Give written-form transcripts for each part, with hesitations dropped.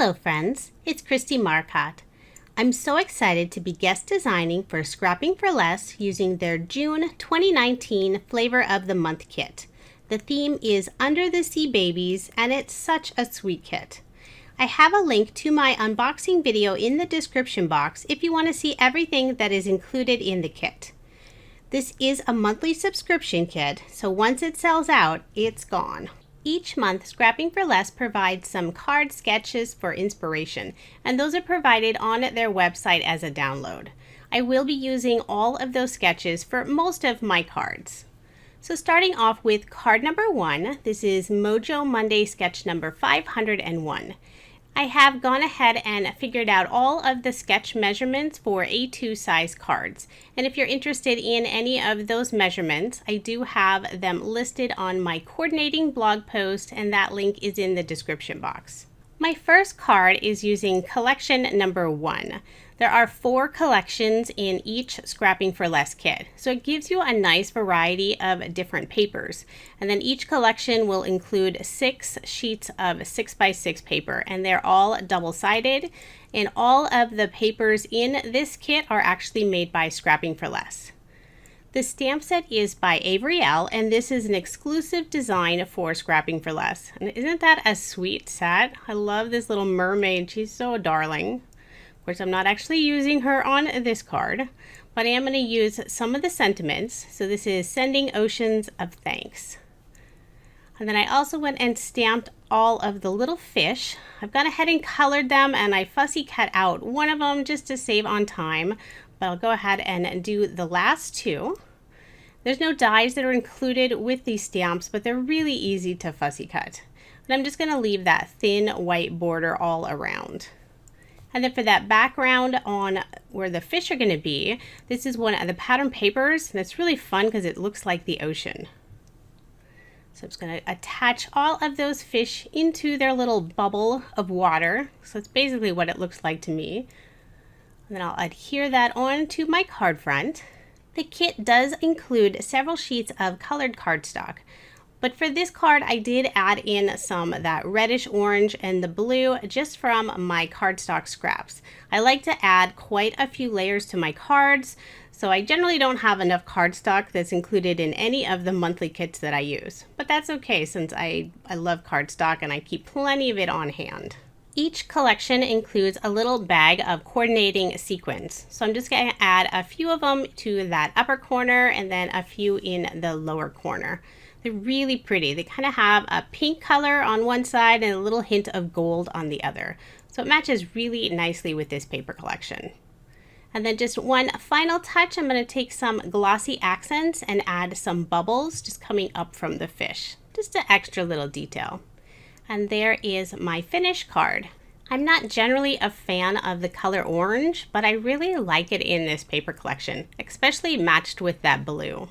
Hello friends, it's Kristie Marcotte. I'm so excited to be guest designing for Scrapping for Less using their June 2019 Flavor of the Month kit. The theme is Under the Sea Babies and it's such a sweet kit. I have a link to my unboxing video in the description box if you want to see everything that is included in the kit. This is a monthly subscription kit, so once it sells out, it's gone. Each month, Scrapping for Less provides some card sketches for inspiration, and those are provided on their website as a download. I will be using all of those sketches for most of my cards. So starting off with card number 1, this is Mojo Monday sketch number 501. I have gone ahead and figured out all of the sketch measurements for A2 size cards. And if you're interested in any of those measurements, I do have them listed on my coordinating blog post, and that link is in the description box. My first card is using collection number 1. There are 4 collections in each Scrapping for Less kit, so it gives you a nice variety of different papers. And then each collection will include 6 sheets of 6x6 paper, and they're all double-sided. And all of the papers in this kit are actually made by Scrapping for Less. The stamp set is by Avery Elle, and this is an exclusive design for Scrapping for Less. And isn't that a sweet set? I love this little mermaid. She's so darling. Of course, I'm not actually using her on this card, but I am going to use some of the sentiments. So this is Sending Oceans of Thanks. And then I also went and stamped all of the little fish. I've gone ahead and colored them, and I fussy cut out one of them just to save on time, but I'll go ahead and do the last 2. There's no dies that are included with these stamps, but they're really easy to fussy cut. And I'm just going to leave that thin white border all around. And then for that background on where the fish are going to be, this is one of the pattern papers, and it's really fun because it looks like the ocean. So I'm just going to attach all of those fish into their little bubble of water. So that's basically what it looks like to me. And then I'll adhere that onto my card front. The kit does include several sheets of colored cardstock. But for this card, I did add in some of that reddish orange and the blue just from my cardstock scraps. I like to add quite a few layers to my cards, so I generally don't have enough cardstock that's included in any of the monthly kits that I use. But that's okay since I love cardstock and I keep plenty of it on hand. Each collection includes a little bag of coordinating sequins. So I'm just going to add a few of them to that upper corner and then a few in the lower corner. They're really pretty. They kind of have a pink color on one side and a little hint of gold on the other. So it matches really nicely with this paper collection. And then just one final touch, I'm going to take some glossy accents and add some bubbles just coming up from the fish. Just an extra little detail. And there is my finished card. I'm not generally a fan of the color orange, but I really like it in this paper collection, especially matched with that blue.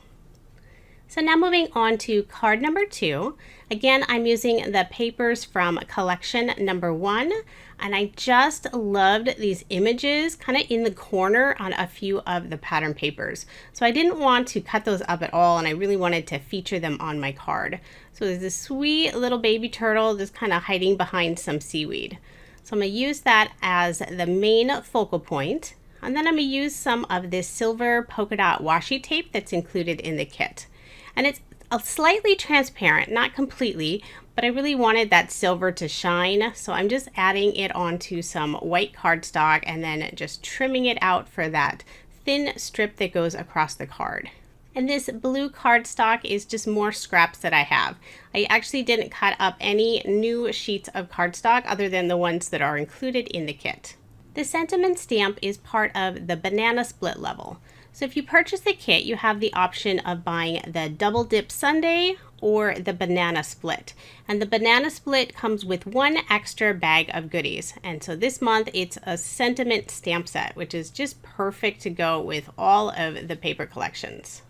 So now moving on to card number 2. Again, I'm using the papers from collection number 1, and I just loved these images kind of in the corner on a few of the pattern papers. So I didn't want to cut those up at all, and I really wanted to feature them on my card. So there's this sweet little baby turtle just kind of hiding behind some seaweed. So I'm going to use that as the main focal point, and then I'm going to use some of this silver polka dot washi tape that's included in the kit. And it's slightly transparent, not completely, but I really wanted that silver to shine. So I'm just adding it onto some white cardstock and then just trimming it out for that thin strip that goes across the card. And this blue cardstock is just more scraps that I have. I actually didn't cut up any new sheets of cardstock other than the ones that are included in the kit. The sentiment stamp is part of the banana split level. So if you purchase the kit, you have the option of buying the double dip sundae or the banana split. And the banana split comes with 1 extra bag of goodies. And so this month it's a sentiment stamp set, which is just perfect to go with all of the paper collections.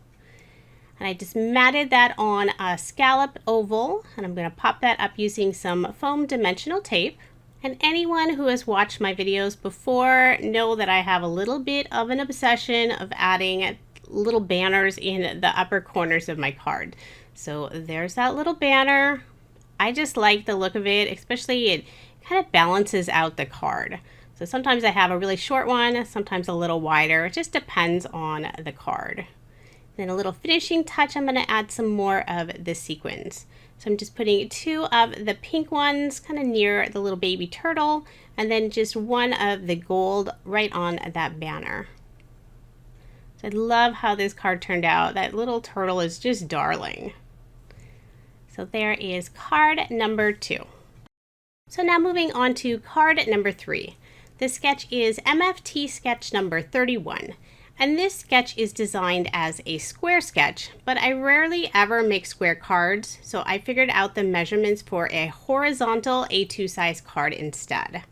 And I just matted that on a scallop oval, and I'm going to pop that up using some foam dimensional tape. And anyone who has watched my videos before know that I have a little bit of an obsession of adding little banners in the upper corners of my card. So there's that little banner. I just like the look of it, especially it kind of balances out the card. So sometimes I have a really short one, sometimes a little wider. It just depends on the card. Then a little finishing touch, I'm going to add some more of the sequins. So I'm just putting 2 of the pink ones kind of near the little baby turtle, and then just 1 of the gold right on that banner. So I love how this card turned out. That little turtle is just darling. So there is card number 2. So now moving on to card number 3. The sketch is MFT sketch number 31. And this sketch is designed as a square sketch, but I rarely ever make square cards, so I figured out the measurements for a horizontal A2 size card instead.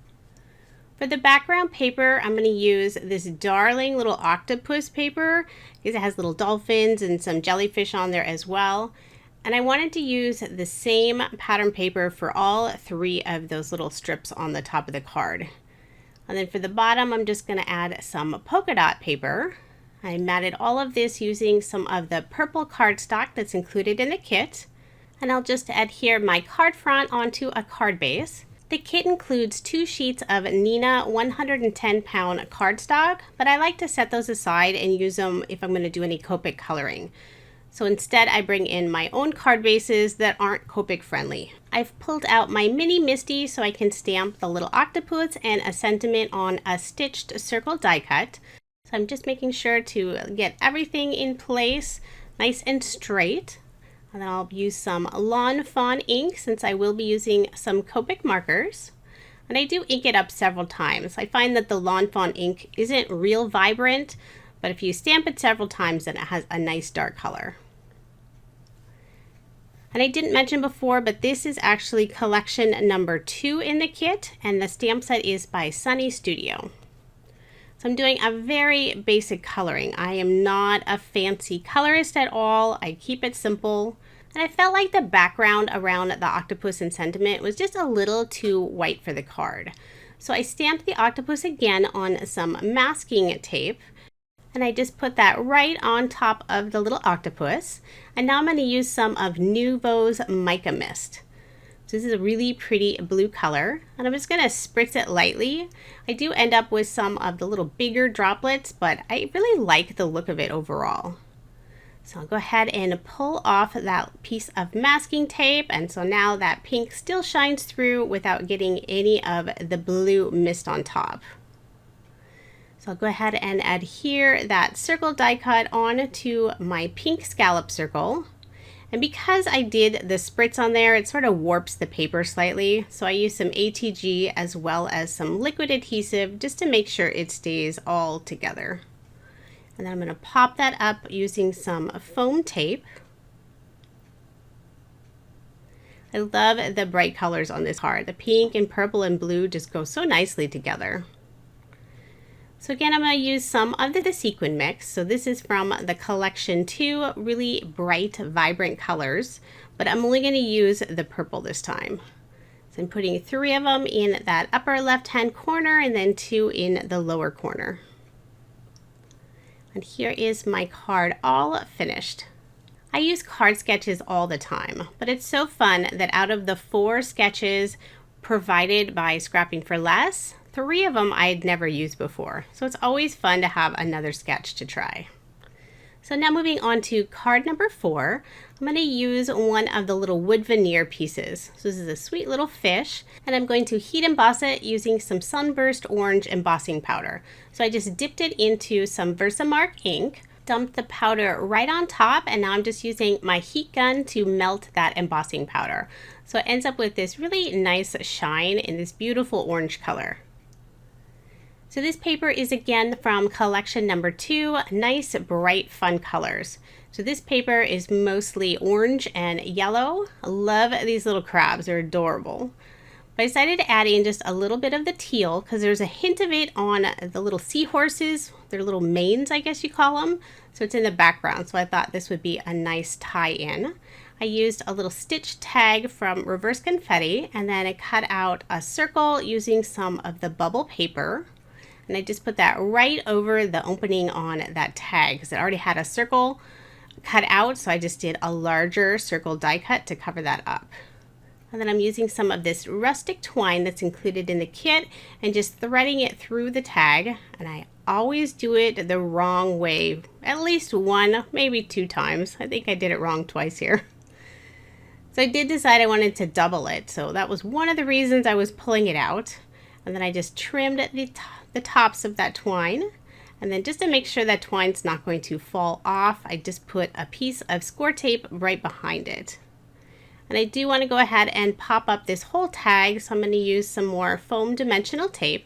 For the background paper, I'm going to use this darling little octopus paper because it has little dolphins and some jellyfish on there as well. And I wanted to use the same pattern paper for all 3 of those little strips on the top of the card. And then for the bottom, I'm just going to add some polka dot paper. I matted all of this using some of the purple cardstock that's included in the kit. And I'll just adhere my card front onto a card base. The kit includes 2 sheets of Nina 110-pound cardstock, but I like to set those aside and use them if I'm going to do any Copic coloring. So instead, I bring in my own card bases that aren't Copic friendly. I've pulled out my mini Misty so I can stamp the little octopus and a sentiment on a stitched circle die cut. So I'm just making sure to get everything in place nice and straight. And then I'll use some Lawn Fawn ink since I will be using some Copic markers. And I do ink it up several times. I find that the Lawn Fawn ink isn't real vibrant, but if you stamp it several times, then it has a nice dark color. And I didn't mention before, but this is actually collection number 2 in the kit, and the stamp set is by Tonic Studios. So I'm doing a very basic coloring. I am not a fancy colorist at all. I keep it simple. And I felt like the background around the octopus and sentiment was just a little too white for the card. So I stamped the octopus again on some masking tape. And I just put that right on top of the little octopus. And now I'm going to use some of Nuvo's Mica Mist. So this is a really pretty blue color. And I'm just going to spritz it lightly. I do end up with some of the little bigger droplets, but I really like the look of it overall. So I'll go ahead and pull off that piece of masking tape. And so now that pink still shines through without getting any of the blue mist on top. So I'll go ahead and adhere that circle die cut onto my pink scallop circle. And because I did the spritz on there, it sort of warps the paper slightly. So I use some ATG as well as some liquid adhesive just to make sure it stays all together. And then I'm going to pop that up using some foam tape. I love the bright colors on this card. The pink and purple and blue just go so nicely together. So again, I'm going to use some of the sequin mix. So this is from the collection 2, really bright, vibrant colors, but I'm only going to use the purple this time. So I'm putting 3 of them in that upper left-hand corner and then 2 in the lower corner. And here is my card all finished. I use card sketches all the time, but it's so fun that out of the 4 sketches provided by Scrapping for Less, 3 of them I had never used before. So it's always fun to have another sketch to try. So now moving on to card number 4, I'm going to use one of the little wood veneer pieces. So this is a sweet little fish, and I'm going to heat emboss it using some Sunburst Orange embossing powder. So I just dipped it into some Versamark ink, dumped the powder right on top, and now I'm just using my heat gun to melt that embossing powder. So it ends up with this really nice shine in this beautiful orange color. So this paper is again from collection number 2, nice, bright, fun colors. So this paper is mostly orange and yellow. I love these little crabs, they're adorable. But I decided to add in just a little bit of the teal because there's a hint of it on the little seahorses, their little manes, I guess you call them. So it's in the background, so I thought this would be a nice tie-in. I used a little stitch tag from Reverse Confetti, and then I cut out a circle using some of the bubble paper. And I just put that right over the opening on that tag because it already had a circle cut out, so I just did a larger circle die cut to cover that up. And then I'm using some of this rustic twine that's included in the kit and just threading it through the tag. And I always do it the wrong way, at least one, maybe 2 times. I think I did it wrong twice here. So I did decide I wanted to double it. So that was one of the reasons I was pulling it out. And then I just trimmed the tops of that twine. And then just to make sure that twine's not going to fall off, I just put a piece of score tape right behind it. And I do want to go ahead and pop up this whole tag, so I'm going to use some more foam dimensional tape.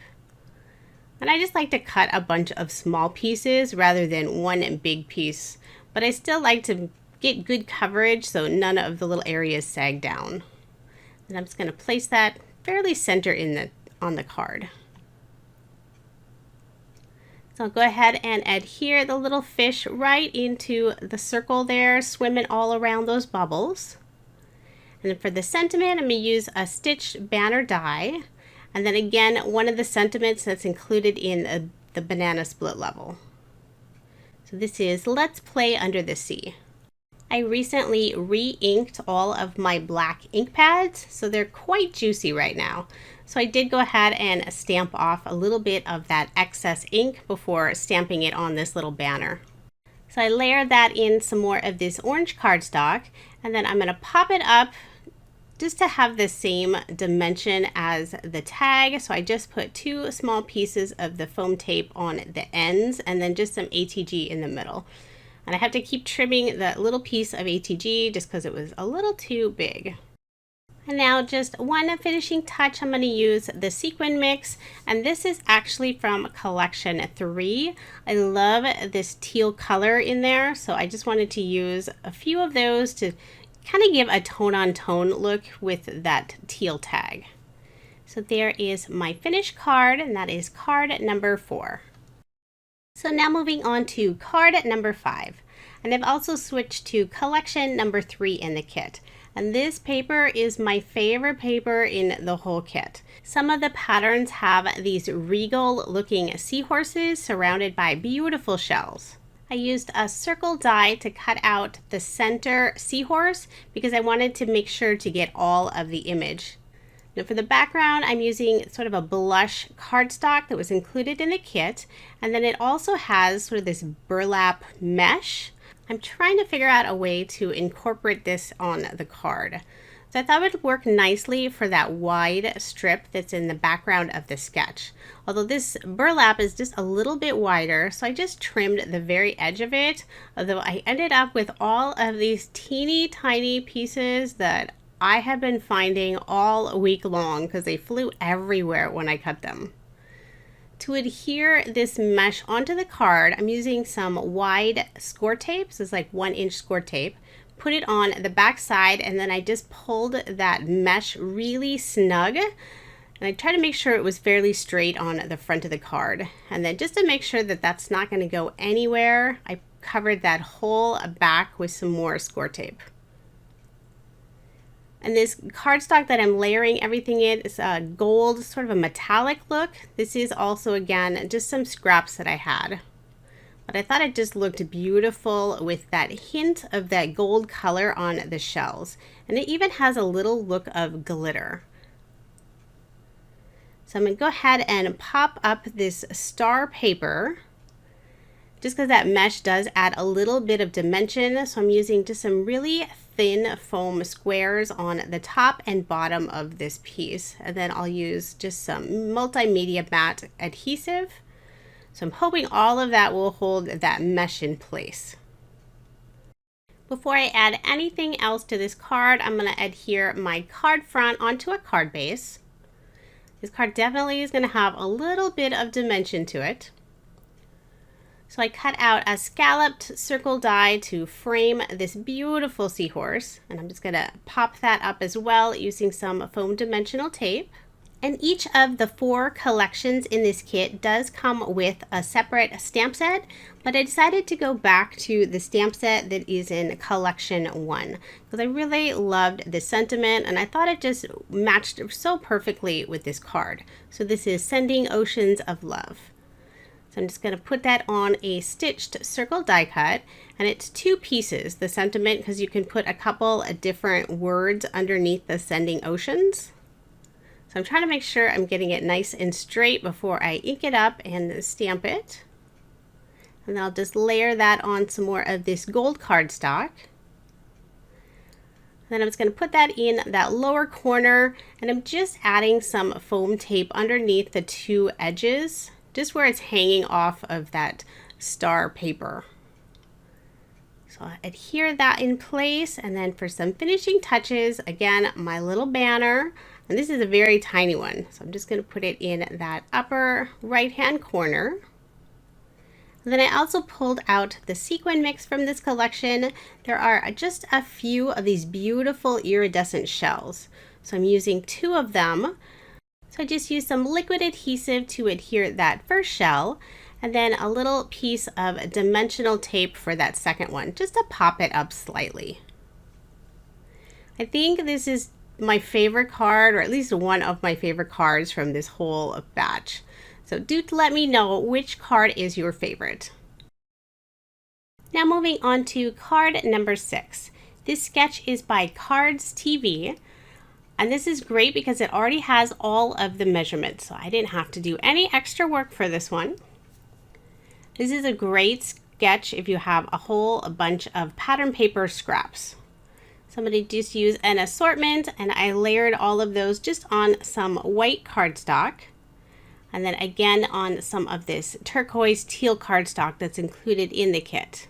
And I just like to cut a bunch of small pieces rather than one big piece. But I still like to get good coverage so none of the little areas sag down. And I'm just going to place that fairly center on the card. So I'll go ahead and adhere the little fish right into the circle there, swimming all around those bubbles. And then for the sentiment, I'm going to use a stitched banner die. And then again, one of the sentiments that's included in the banana split level. So this is Let's Play Under the Sea. I recently re-inked all of my black ink pads, so they're quite juicy right now. So I did go ahead and stamp off a little bit of that excess ink before stamping it on this little banner. So I layered that in some more of this orange cardstock, and then I'm going to pop it up just to have the same dimension as the tag. So I just put 2 small pieces of the foam tape on the ends and then just some ATG in the middle. And I have to keep trimming that little piece of ATG just because it was a little too big. And now just one finishing touch, I'm going to use the sequin mix, and this is actually from collection 3. I love this teal color in there, so I just wanted to use a few of those to kind of give a tone-on-tone look with that teal tag. So there is my finished card, and that is card number 4. So now moving on to card number 5. And I've also switched to collection number 3 in the kit. And this paper is my favorite paper in the whole kit. Some of the patterns have these regal looking seahorses surrounded by beautiful shells. I used a circle die to cut out the center seahorse because I wanted to make sure to get all of the image. Now for the background, I'm using sort of a blush cardstock that was included in the kit, and then it also has sort of this burlap mesh. I'm trying to figure out a way to incorporate this on the card. So I thought it would work nicely for that wide strip that's in the background of the sketch. Although this burlap is just a little bit wider, so I just trimmed the very edge of it. Although I ended up with all of these teeny tiny pieces that I have been finding all week long because they flew everywhere when I cut them. To adhere this mesh onto the card, I'm using some wide score tape. So it's like 1-inch score tape. Put it on the back side, and then I just pulled that mesh really snug. And I tried to make sure it was fairly straight on the front of the card. And then just to make sure that that's not going to go anywhere, I covered that whole back with some more score tape. And this cardstock that I'm layering everything in is a gold, sort of a metallic look. This is also, again, just some scraps that I had. But I thought it just looked beautiful with that hint of that gold color on the shells. And it even has a little look of glitter. So I'm going to go ahead and pop up this star paper, just because that mesh does add a little bit of dimension. So I'm using just some really thin foam squares on the top and bottom of this piece. And then I'll use just some multimedia matte adhesive. So I'm hoping all of that will hold that mesh in place. Before I add anything else to this card, I'm going to adhere my card front onto a card base. This card definitely is going to have a little bit of dimension to it. So I cut out a scalloped circle die to frame this beautiful seahorse, and I'm just going to pop that up as well using some foam dimensional tape. And each of the 4 collections in this kit does come with a separate stamp set, but I decided to go back to the stamp set that is in collection 1 because I really loved the sentiment and I thought it just matched so perfectly with this card. So this is Sending Oceans of Love. So I'm just going to put that on a stitched circle die cut, and it's 2 pieces, the sentiment, because you can put a couple of different words underneath the sending oceans. So I'm trying to make sure I'm getting it nice and straight before I ink it up and stamp it. And I'll just layer that on some more of this gold cardstock. Then I'm just going to put that in that lower corner, and I'm just adding some foam tape underneath the 2 edges, just where it's hanging off of that star paper. So I'll adhere that in place, and then for some finishing touches, again, my little banner, and this is a very tiny one, so I'm just going to put it in that upper right hand corner. And then I also pulled out the sequin mix from this collection. There are just a few of these beautiful iridescent shells. So I'm using 2 of them. So I just used some liquid adhesive to adhere that first shell, and then a little piece of dimensional tape for that second one, just to pop it up slightly. I think this is my favorite card, or at least one of my favorite cards from this whole batch. So do let me know which card is your favorite. Now moving on to card number 6. This sketch is by Cards TV, and this is great because it already has all of the measurements, so I didn't have to do any extra work for this one. This is a great sketch if you have a whole bunch of pattern paper scraps. So I'm going to just use an assortment, and I layered all of those just on some white cardstock. And then again on some of this turquoise teal cardstock that's included in the kit.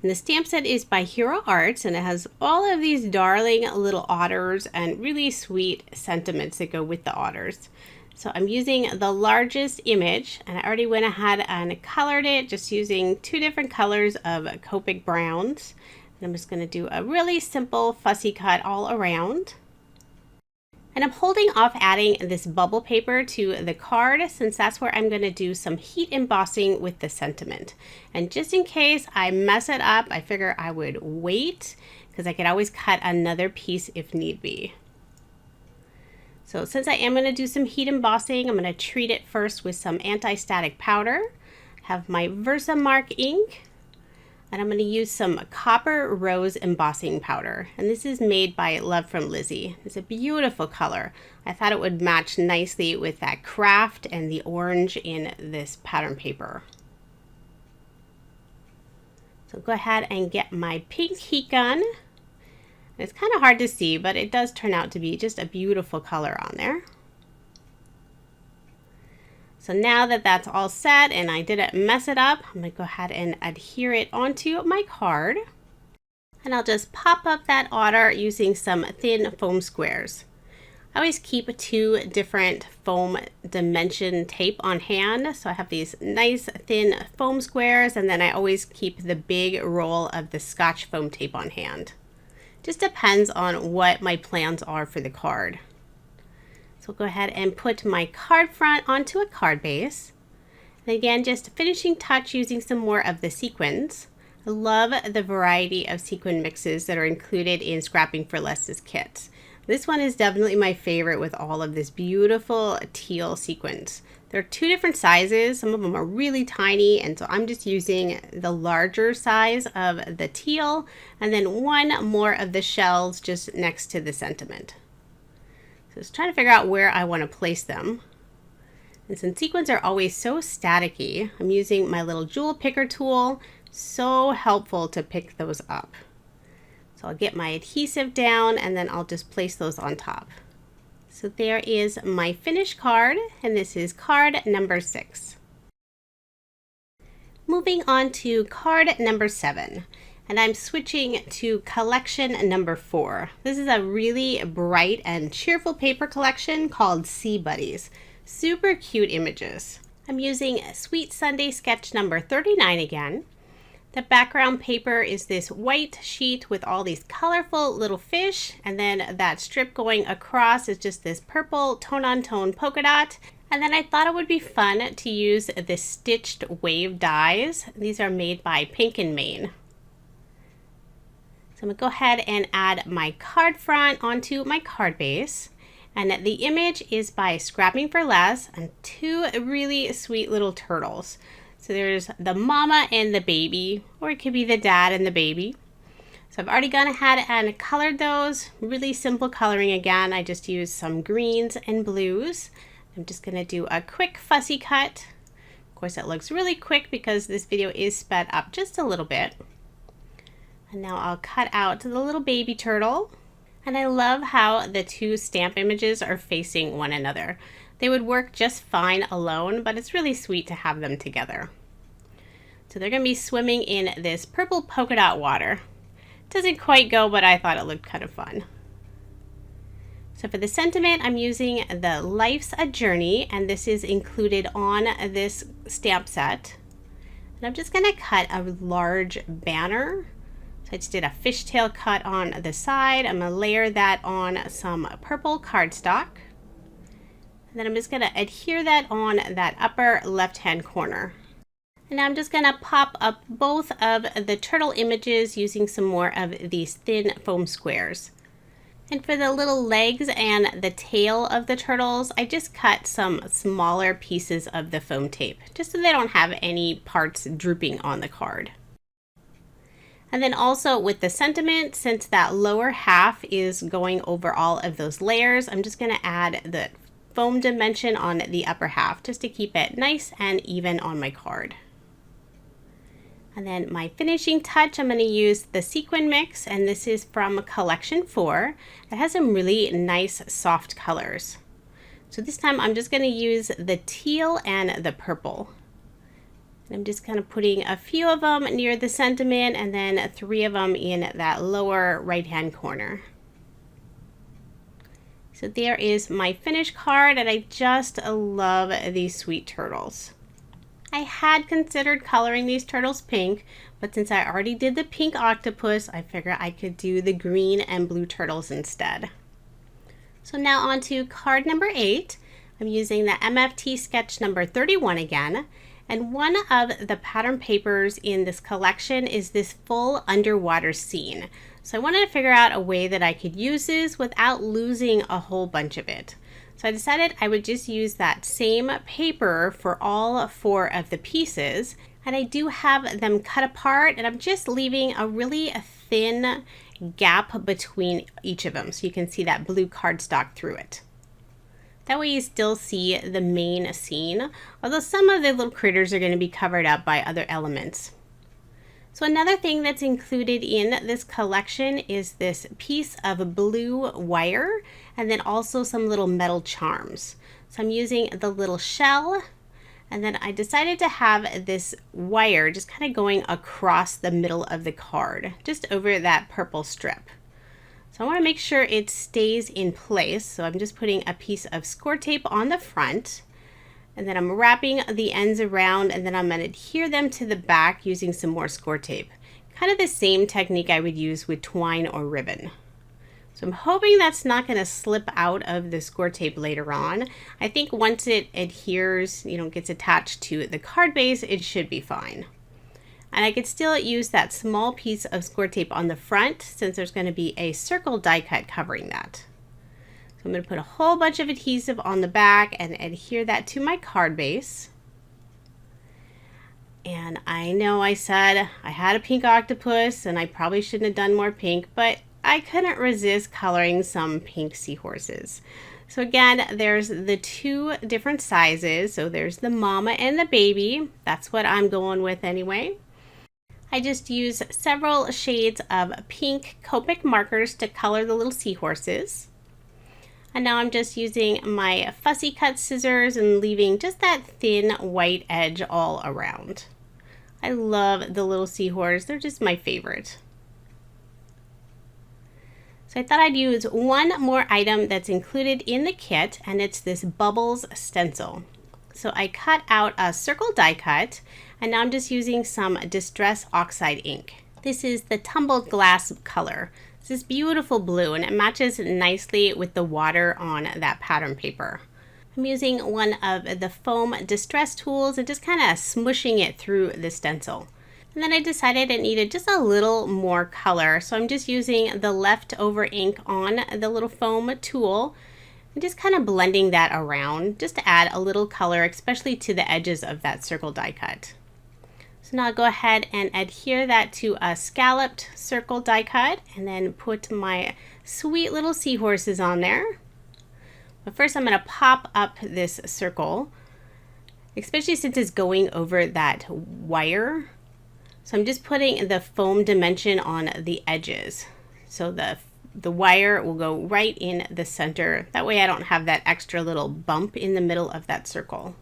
And the stamp set is by Hero Arts, and it has all of these darling little otters and really sweet sentiments that go with the otters. So I'm using the largest image, and I already went ahead and colored it just using 2 different colors of Copic browns. And I'm just going to do a really simple fussy cut all around. And I'm holding off adding this bubble paper to the card, since that's where I'm going to do some heat embossing with the sentiment. And just in case I mess it up, I figure I would wait, because I could always cut another piece if need be. So since I am going to do some heat embossing, I'm going to treat it first with some anti-static powder. I have my Versamark ink. And I'm going to use some copper rose embossing powder, and this is made by Love from Lizzie. It's a beautiful color. I thought it would match nicely with that craft and the orange in this pattern paper. So go ahead and get my pink heat gun. It's kind of hard to see, but it does turn out to be just a beautiful color on there. So now that that's all set and I didn't mess it up, I'm going to go ahead and adhere it onto my card. And I'll just pop up that otter using some thin foam squares. I always keep 2 different foam dimension tape on hand. So I have these nice thin foam squares, and then I always keep the big roll of the Scotch foam tape on hand. Just depends on what my plans are for the card. So go ahead and put my card front onto a card base. And again, just a finishing touch using some more of the sequins. I love the variety of sequin mixes that are included in Scrapping for Less's kits. This one is definitely my favorite with all of this beautiful teal sequins. There are 2 different sizes. Some of them are really tiny, and so I'm just using the larger size of the teal, and then 1 more of the shells just next to the sentiment. So just trying to figure out where I want to place them. And since sequins are always so staticky, I'm using my little jewel picker tool. So helpful to pick those up. So I'll get my adhesive down, and then I'll just place those on top. So there is my finished card, and this is card number 6. Moving on to card number 7. And I'm switching to collection number 4. This is a really bright and cheerful paper collection called Sea Buddies. Super cute images. I'm using Sweet Sunday sketch number 39 again. The background paper is this white sheet with all these colorful little fish, and then that strip going across is just this purple tone-on-tone polka dot. And then I thought it would be fun to use the stitched wave dies. These are made by Pink and Maine. So I'm going to go ahead and add my card front onto my card base. And the image is by Scrapping for Less and two really sweet little turtles. So there's the mama and the baby, or it could be the dad and the baby. So I've already gone ahead and colored those. Really simple coloring again. I just used some greens and blues. I'm just going to do a quick fussy cut. Of course, it looks really quick because this video is sped up just a little bit. And now I'll cut out the little baby turtle. And I love how the two stamp images are facing one another. They would work just fine alone, but it's really sweet to have them together. So they're going to be swimming in this purple polka dot water. Doesn't quite go, but I thought it looked kind of fun. So for the sentiment, I'm using the Life's a Journey, and this is included on this stamp set. And I'm just going to cut a large banner. So I just did a fishtail cut on the side. I'm going to layer that on some purple cardstock. And then I'm just going to adhere that on that upper left-hand corner. And now I'm just going to pop up both of the turtle images using some more of these thin foam squares. And for the little legs and the tail of the turtles, I just cut some smaller pieces of the foam tape, just so they don't have any parts drooping on the card. And then also with the sentiment, since that lower half is going over all of those layers, I'm just going to add the foam dimension on the upper half just to keep it nice and even on my card. And then my finishing touch, I'm going to use the sequin mix, and this is from collection 4. It has some really nice soft colors. So this time I'm just going to use the teal and the purple. I'm just kind of putting a few of them near the sentiment and then 3 of them in that lower right hand corner. So there is my finished card, and I just love these sweet turtles. I had considered coloring these turtles pink, but since I already did the pink octopus, I figured I could do the green and blue turtles instead. So now on to card number 8. I'm using the MFT sketch number 31 again. And one of the pattern papers in this collection is this full underwater scene. So I wanted to figure out a way that I could use this without losing a whole bunch of it. So I decided I would just use that same paper for all 4 of the pieces. And I do have them cut apart, and I'm just leaving a really thin gap between each of them so you can see that blue cardstock through it. That way you still see the main scene, although some of the little critters are going to be covered up by other elements. So another thing that's included in this collection is this piece of blue wire, and then also some little metal charms. So I'm using the little shell, and then I decided to have this wire just kind of going across the middle of the card, just over that purple strip. So I want to make sure it stays in place. So I'm just putting a piece of score tape on the front, and then I'm wrapping the ends around, and then I'm going to adhere them to the back using some more score tape. Kind of the same technique I would use with twine or ribbon. So I'm hoping that's not going to slip out of the score tape later on. I think once it adheres, gets attached to the card base, it should be fine. And I could still use that small piece of score tape on the front since there's going to be a circle die cut covering that. So I'm going to put a whole bunch of adhesive on the back and adhere that to my card base. And I know I said I had a pink octopus and I probably shouldn't have done more pink, but I couldn't resist coloring some pink seahorses. So again, there's the 2 different sizes. So there's the mama and the baby. That's what I'm going with anyway. I just use several shades of pink Copic markers to color the little seahorses. And now I'm just using my fussy cut scissors and leaving just that thin white edge all around. I love the little seahorse. They're just my favorite. So I thought I'd use one more item that's included in the kit, and it's this Bubbles stencil. So I cut out a circle die cut, and now I'm just using some Distress Oxide ink. This is the Tumbled glass color. It's this beautiful blue, and it matches nicely with the water on that pattern paper. I'm using one of the foam distress tools and just kind of smushing it through the stencil. And then I decided it needed just a little more color, so I'm just using the leftover ink on the little foam tool. And just kind of blending that around just to add a little color, especially to the edges of that circle die cut. So now I'll go ahead and adhere that to a scalloped circle die cut and then put my sweet little seahorses on there. But first I'm going to pop up this circle, especially since it's going over that wire. So I'm just putting the foam dimension on the edges. So the wire will go right in the center. That way I don't have that extra little bump in the middle of that circle.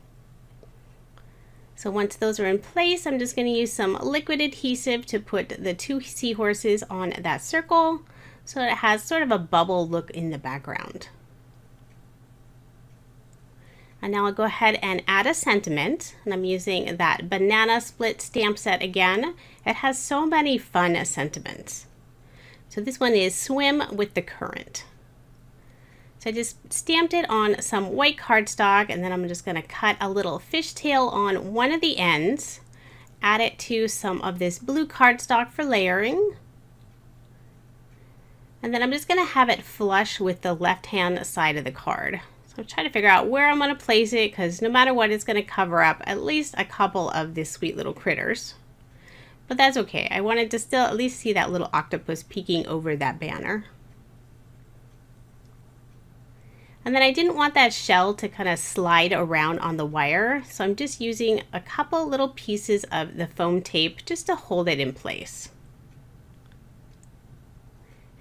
So once those are in place, I'm just going to use some liquid adhesive to put the two seahorses on that circle so that it has sort of a bubble look in the background. And now I'll go ahead and add a sentiment, and I'm using that banana split stamp set again. It has so many fun sentiments. So this one is swim with the current. So I just stamped it on some white cardstock, and then I'm just going to cut a little fishtail on one of the ends, add it to some of this blue cardstock for layering, and then I'm just going to have it flush with the left hand side of the card. So I'm trying to figure out where I'm going to place it, because no matter what, it's going to cover up at least a couple of these sweet little critters. But that's okay. I wanted to still at least see that little octopus peeking over that banner. And then I didn't want that shell to kind of slide around on the wire, so I'm just using a couple little pieces of the foam tape just to hold it in place.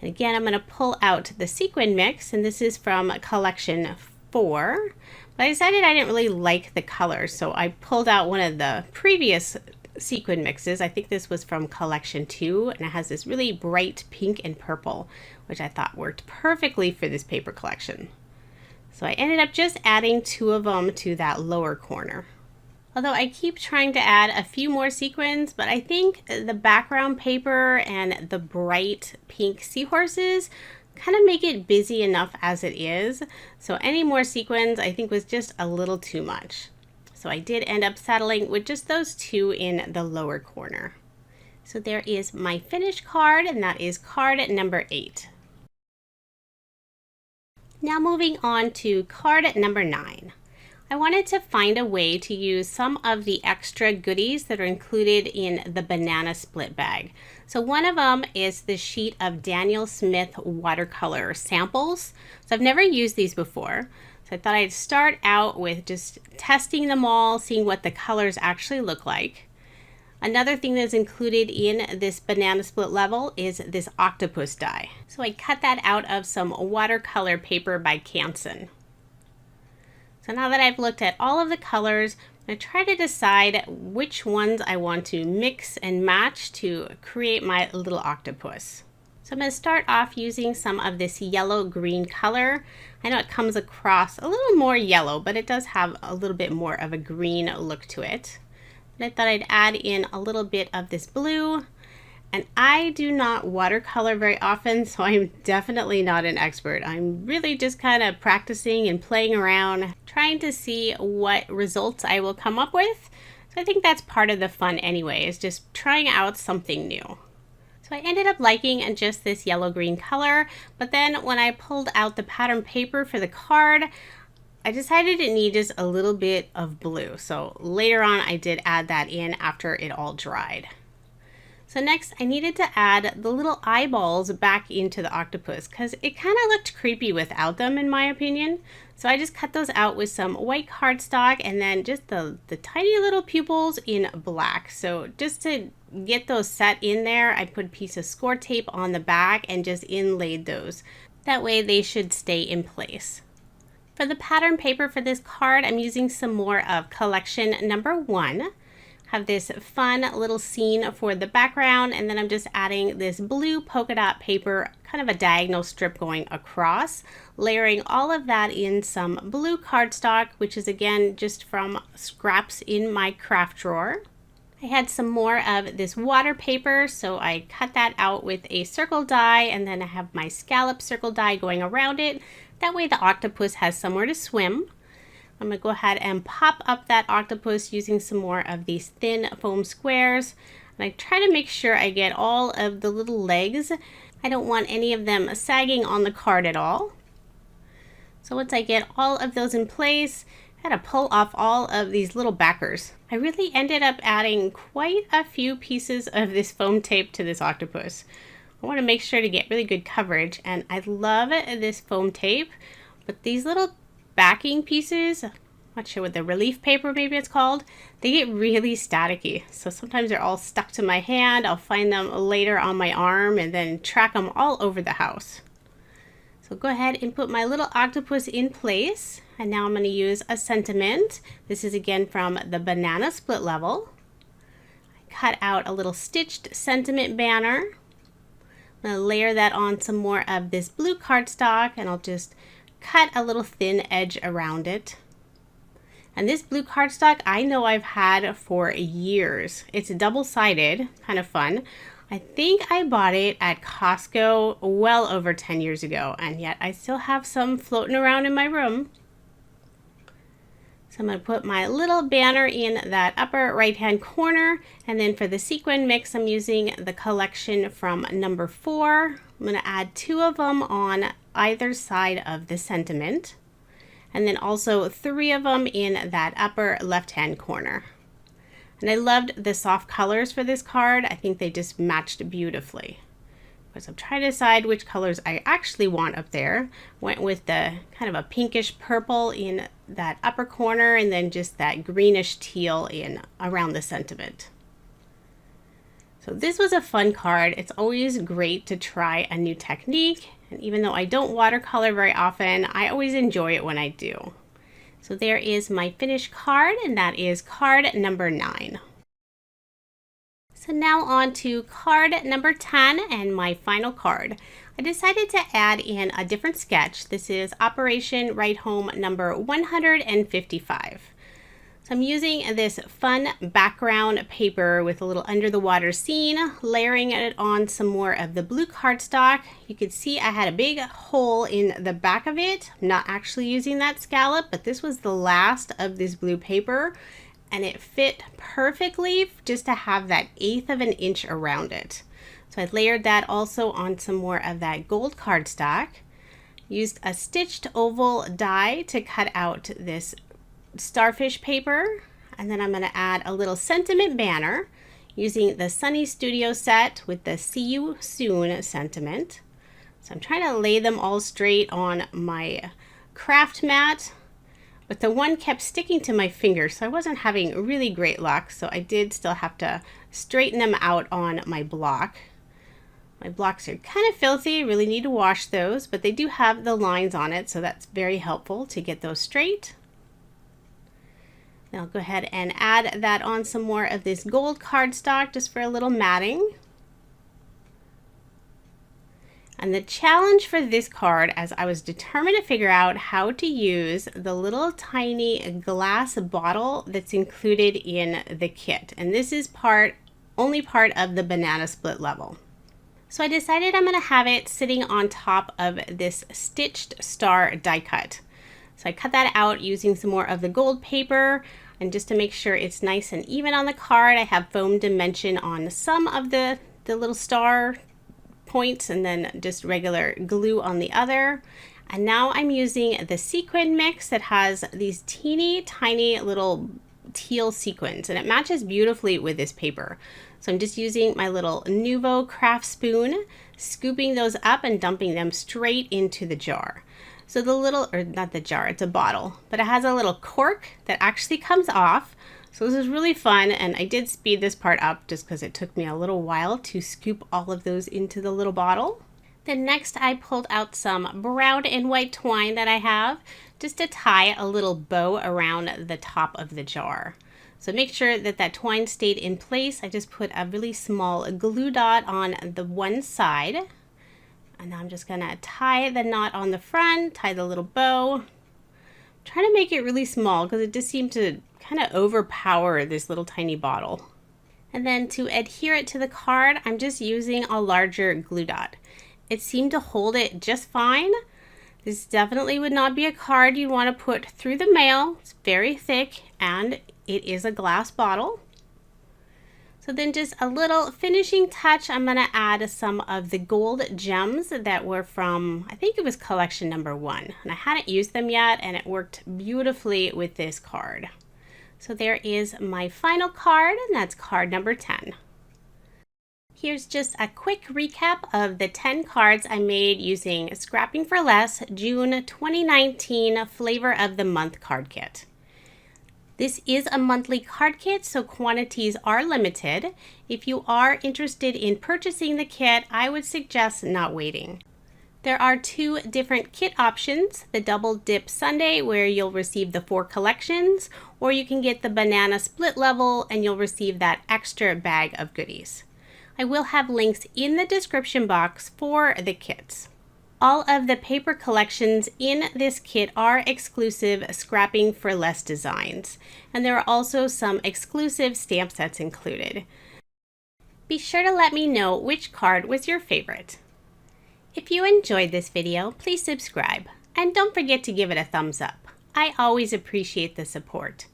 And again, I'm going to pull out the sequin mix, and this is from collection 4. But I decided I didn't really like the color, so I pulled out one of the previous sequin mixes. I think this was from collection 2, and it has this really bright pink and purple, which I thought worked perfectly for this paper collection. So I ended up just adding 2 of them to that lower corner. Although I keep trying to add a few more sequins, but I think the background paper and the bright pink seahorses kind of make it busy enough as it is. So any more sequins I think was just a little too much. So I did end up settling with just those 2 in the lower corner. So there is my finished card, and that is card number 8. Now moving on to card number 9. I wanted to find a way to use some of the extra goodies that are included in the banana split bag. So one of them is the sheet of Daniel Smith watercolor samples. So I've never used these before. So I thought I'd start out with just testing them all, seeing what the colors actually look like. Another thing that's included in this banana split level is this octopus die. So I cut that out of some watercolor paper by Canson. So now that I've looked at all of the colors, I'm going to try to decide which ones I want to mix and match to create my little octopus. So I'm going to start off using some of this yellow-green color. I know it comes across a little more yellow, but it does have a little bit more of a green look to it. I thought I'd add in a little bit of this blue, and I do not watercolor very often, so I'm definitely not an expert. I'm really just kind of practicing and playing around, trying to see what results I will come up with. So I think that's part of the fun anyway, is just trying out something new. So I ended up liking just this yellow-green color, but then when I pulled out the pattern paper for the card, I decided it needed a little bit of blue, so later on I did add that in after it all dried. So next I needed to add the little eyeballs back into the octopus because it kind of looked creepy without them in my opinion. So I just cut those out with some white cardstock and then just the tiny little pupils in black. So just to get those set in there, I put a piece of score tape on the back and just inlaid those. That way they should stay in place. For the pattern paper for this card, I'm using some more of collection number 1. Have this fun little scene for the background, and then I'm just adding this blue polka dot paper, kind of a diagonal strip going across, layering all of that in some blue cardstock, which is again just from scraps in my craft drawer. I had some more of this water paper, so I cut that out with a circle die, and then I have my scallop circle die going around it. That way the octopus has somewhere to swim. I'm going to go ahead and pop up that octopus using some more of these thin foam squares. And I try to make sure I get all of the little legs. I don't want any of them sagging on the card at all. So once I get all of those in place, I had to pull off all of these little backers. I really ended up adding quite a few pieces of this foam tape to this octopus. I want to make sure to get really good coverage, and I love this foam tape, but these little backing pieces, I'm not sure what the relief paper maybe it's called, they get really staticky. So sometimes they're all stuck to my hand. I'll find them later on my arm and then track them all over the house. So go ahead and put my little octopus in place. And now I'm going to use a sentiment. This is again from the banana split level. I cut out a little stitched sentiment banner. I'm going to layer that on some more of this blue cardstock, and I'll just cut a little thin edge around it. And this blue cardstock I know I've had for years. It's double-sided, kind of fun. I think I bought it at Costco well over 10 years ago, and yet I still have some floating around in my room. So I'm going to put my little banner in that upper right-hand corner, and then for the sequin mix, I'm using the collection from number 4. I'm going to add 2 of them on either side of the sentiment, and then also 3 of them in that upper left-hand corner. And I loved the soft colors for this card. I think they just matched beautifully. Because I'm trying to decide which colors I actually want up there. Went with the kind of a pinkish purple in that upper corner, and then just that greenish teal in around the sentiment. So this was a fun card. It's always great to try a new technique. And even though I don't watercolor very often, I always enjoy it when I do. So there is my finished card, and that is card number 9. So now on to card number 10 and my final card. I decided to add in a different sketch. This is Operation Ride Home number 155. So I'm using this fun background paper with a little under the water scene, layering it on some more of the blue cardstock. You can see I had a big hole in the back of it. I'm not actually using that scallop, but this was the last of this blue paper, and it fit perfectly just to have that 1/8 of an inch around it. So I layered that also on some more of that gold cardstock. Used a stitched oval die to cut out this starfish paper, and then I'm going to add a little sentiment banner using the Tonic Studios set with the See You Soon sentiment. So I'm trying to lay them all straight on my craft mat, but the one kept sticking to my finger, so I wasn't having really great luck, so I did still have to straighten them out on my block. My blocks are kind of filthy, really need to wash those, but they do have the lines on it, so that's very helpful to get those straight. Now I'll go ahead and add that on some more of this gold cardstock just for a little matting. And the challenge for this card, as I was determined to figure out how to use the little tiny glass bottle that's included in the kit. And this is only part of the banana split level. So I decided I'm going to have it sitting on top of this stitched star die cut. So I cut that out using some more of the gold paper, and just to make sure it's nice and even on the card, I have foam dimension on some of the little star points, and then just regular glue on the other. And now I'm using the sequin mix that has these teeny tiny little teal sequins, and it matches beautifully with this paper. So I'm just using my little Nuvo craft spoon, scooping those up and dumping them straight into the jar. So the little, or not the jar, it's a bottle, but it has a little cork that actually comes off. So this is really fun, and I did speed this part up just because it took me a little while to scoop all of those into the little bottle. Then next I pulled out some brown and white twine that I have just to tie a little bow around the top of the jar. So make sure that that twine stayed in place. I just put a really small glue dot on the one side. And now I'm just gonna tie the knot on the front, tie the little bow. I'm trying to make it really small because it just seemed to kind of overpower this little tiny bottle. And then to adhere it to the card, I'm just using a larger glue dot. It seemed to hold it just fine. This definitely would not be a card you'd want to put through the mail. It's very thick, and it is a glass bottle. So then just a little finishing touch, I'm going to add some of the gold gems that were from, I think it was collection number 1. And I hadn't used them yet, and it worked beautifully with this card. So there is my final card, and that's card number 10. Here's just a quick recap of the 10 cards I made using Scrapping for Less June 2019 Flavor of the Month card kit. This is a monthly card kit, so quantities are limited. If you are interested in purchasing the kit, I would suggest not waiting. There are 2 different kit options, the Double Dip Sundae where you'll receive the 4 collections, or you can get the Banana Split Level and you'll receive that extra bag of goodies. I will have links in the description box for the kits. All of the paper collections in this kit are exclusive Scrapping for Less designs, and there are also some exclusive stamp sets included. Be sure to let me know which card was your favorite. If you enjoyed this video, please subscribe, and don't forget to give it a thumbs up. I always appreciate the support.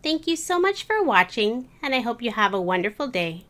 Thank you so much for watching, and I hope you have a wonderful day.